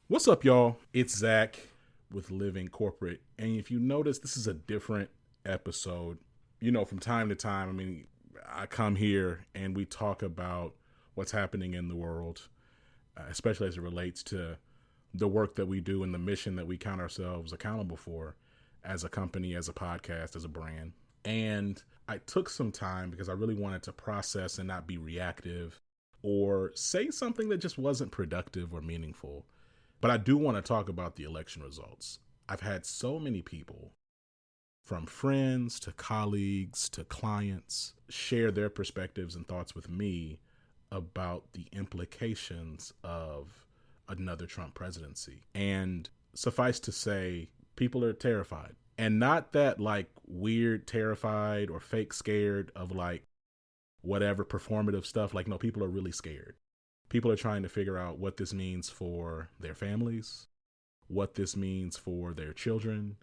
What's up, y'all? It's Zach with Living Corporate. And if you notice, this is a different episode. From time to time, I come here and we talk about what's happening in the world, especially as it relates to the work that we do and the mission that we count ourselves accountable for as a company, as a podcast, as a brand. And I took some time because I really wanted to process and not be reactive or say something that just wasn't productive or meaningful. But I do want to talk about the election results. I've had so many people, from friends to colleagues to clients, share their perspectives and thoughts with me about the implications of another Trump presidency. And suffice to say, people are terrified. And not that like weird terrified or fake scared of like whatever performative stuff. Like, no, people are really scared. People are trying to figure out what this means for their families, what this means for their children,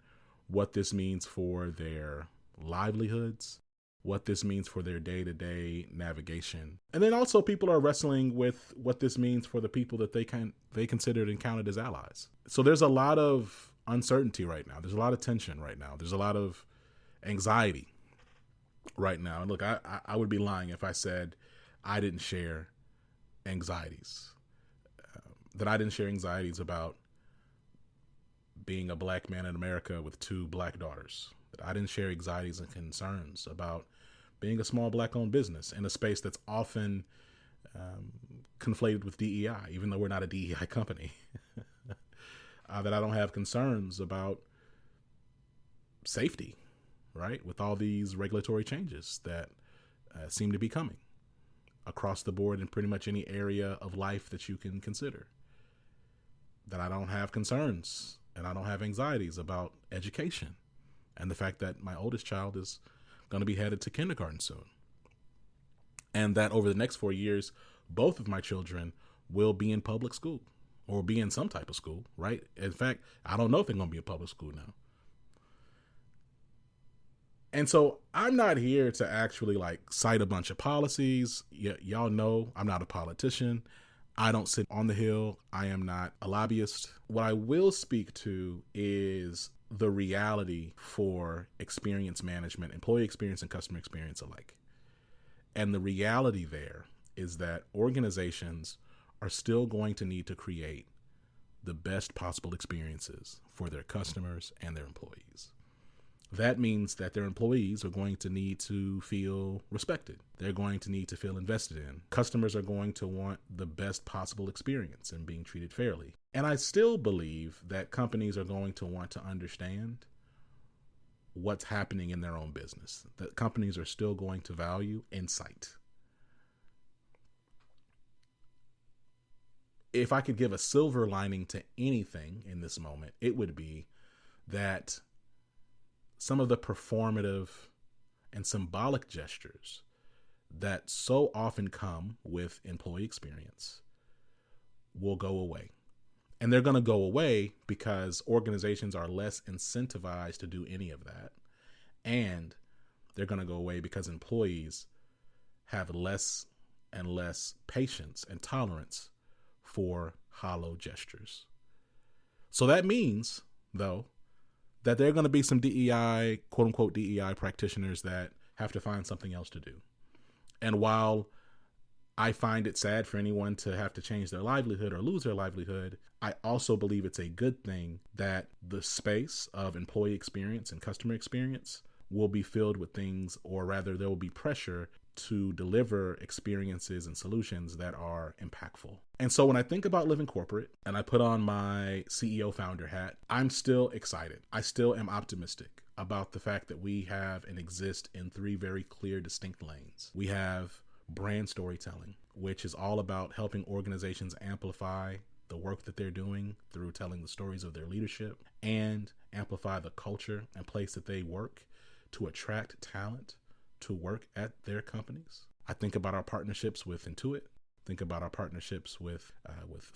what this means for their livelihoods, what this means for their day-to-day navigation. And then also people are wrestling with what this means for the people that they considered and counted as allies. So there's a lot of uncertainty right now. There's a lot of tension right now. There's a lot of anxiety right now. And look, I would be lying if I said I didn't share anxieties, that I didn't share anxieties about being a black man in America with two black daughters, that I didn't share anxieties and concerns about being a small black owned business in a space that's often conflated with DEI, even though we're not a DEI company, that I don't have concerns about safety, right? With all these regulatory changes that seem to be coming across the board in pretty much any area of life that you can consider. That I don't have concerns and I don't have anxieties about education and the fact that my oldest child is going to be headed to kindergarten soon. And that over the next 4 years, both of my children will be in public school or be in some type of school, right? In fact, I don't know if they're going to be in public school now. And so I'm not here to actually like cite a bunch of policies. Y'all know I'm not a politician. I don't sit on the Hill. I am not a lobbyist. What I will speak to is the reality for experience management, employee experience and customer experience alike. And the reality there is that organizations are still going to need to create the best possible experiences for their customers and their employees. That means that their employees are going to need to feel respected. They're going to need to feel invested in. Customers are going to want the best possible experience and being treated fairly. And I still believe that companies are going to want to understand what's happening in their own business. That companies are still going to value insight. If I could give a silver lining to anything in this moment, it would be that some of the performative and symbolic gestures that so often come with employee experience will go away. And they're going to go away because organizations are less incentivized to do any of that. And they're going to go away because employees have less and less patience and tolerance for hollow gestures. So that means, though, that there are going to be some DEI, quote unquote DEI practitioners that have to find something else to do. And while I find it sad for anyone to have to change their livelihood or lose their livelihood, I also believe it's a good thing that the space of employee experience and customer experience will be filled with things, or rather there will be pressure to deliver experiences and solutions that are impactful. And so when I think about Living Corporate and I put on my CEO founder hat, I'm still excited. I still am optimistic about the fact that we have and exist in three very clear, distinct lanes. We have brand storytelling, which is all about helping organizations amplify the work that they're doing through telling the stories of their leadership, and amplify the culture and place that they work to attract talent to work at their companies. I think about our partnerships with Intuit, think about our partnerships with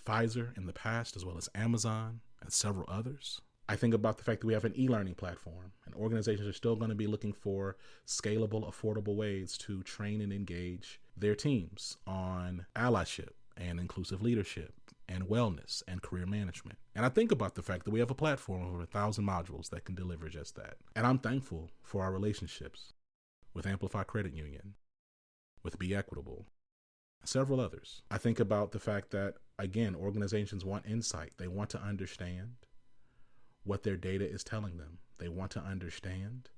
Pfizer in the past, as well as Amazon and several others. I think about the fact that we have an e-learning platform, and organizations are still going to be looking for scalable, affordable ways to train and engage their teams on allyship and inclusive leadership and wellness and career management. And I think about the fact that we have a platform of over 1,000 modules that can deliver just that. And I'm thankful for our relationships with Amplify Credit Union, with Be Equitable, several others. I think about the fact that, again, organizations want insight. They want to understand what their data is telling them. They want to understand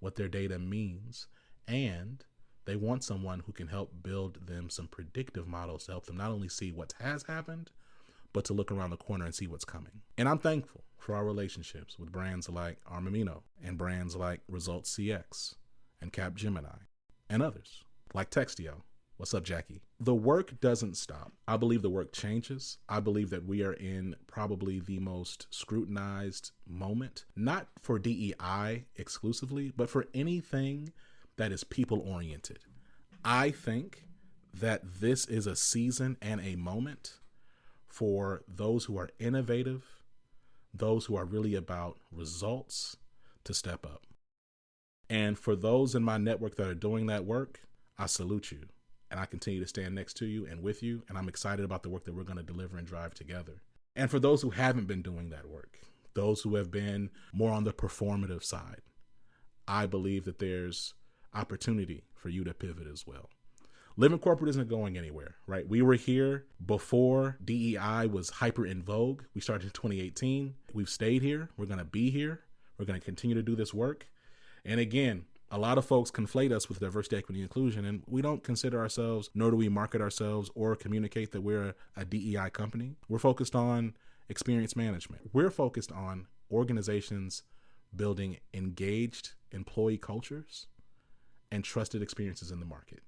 what their data means, and they want someone who can help build them some predictive models to help them not only see what has happened, but to look around the corner and see what's coming. And I'm thankful for our relationships with brands like Armamino and brands like Results CX and Capgemini and others like Textio. What's up, Jackie? The work doesn't stop. I believe the work changes. I believe that we are in probably the most scrutinized moment, not for DEI exclusively, but for anything that is people-oriented. I think that this is a season and a moment for those who are innovative, those who are really about results, to step up. And for those in my network that are doing that work, I salute you. And I continue to stand next to you and with you. And I'm excited about the work that we're going to deliver and drive together. And for those who haven't been doing that work, those who have been more on the performative side, I believe that there's opportunity for you to pivot as well. Living Corporate isn't going anywhere, right? We were here before DEI was hyper in vogue. We started in 2018. We've stayed here. We're going to be here. We're going to continue to do this work. And again, a lot of folks conflate us with diversity, equity, and inclusion, and we don't consider ourselves, nor do we market ourselves or communicate that we're a DEI company. We're focused on experience management. We're focused on organizations building engaged employee cultures and trusted experiences in the market.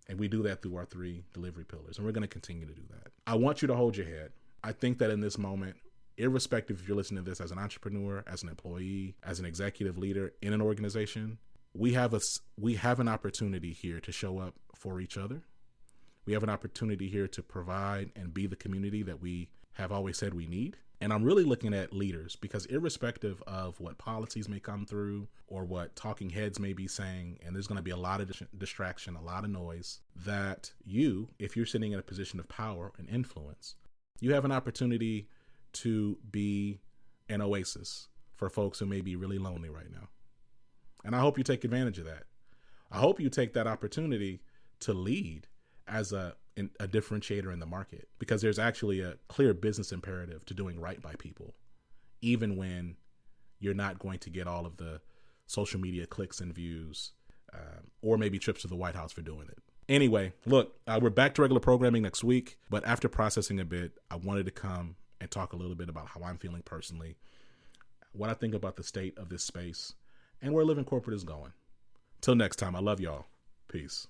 And we do that through our 3 delivery pillars, and we're going to continue to do that. I want you to hold your head. I think that in this moment, irrespective if you're listening to this as an entrepreneur, as an employee, as an executive leader in an organization, we have an opportunity here to show up for each other. We have an opportunity here to provide and be the community that we have always said we need. And I'm really looking at leaders, because irrespective of what policies may come through or what talking heads may be saying, and there's going to be a lot of distraction, a lot of noise, that you, if you're sitting in a position of power and influence, you have an opportunity to be an oasis for folks who may be really lonely right now. And I hope you take advantage of that. I hope you take that opportunity to lead as a differentiator in the market, because there's actually a clear business imperative to doing right by people, even when you're not going to get all of the social media clicks and views, or maybe trips to the White House for doing it. Anyway, look, we're back to regular programming next week, but after processing a bit, I wanted to come and talk a little bit about how I'm feeling personally, what I think about the state of this space, and where Living Corporate is going. Till next time, I love y'all. Peace.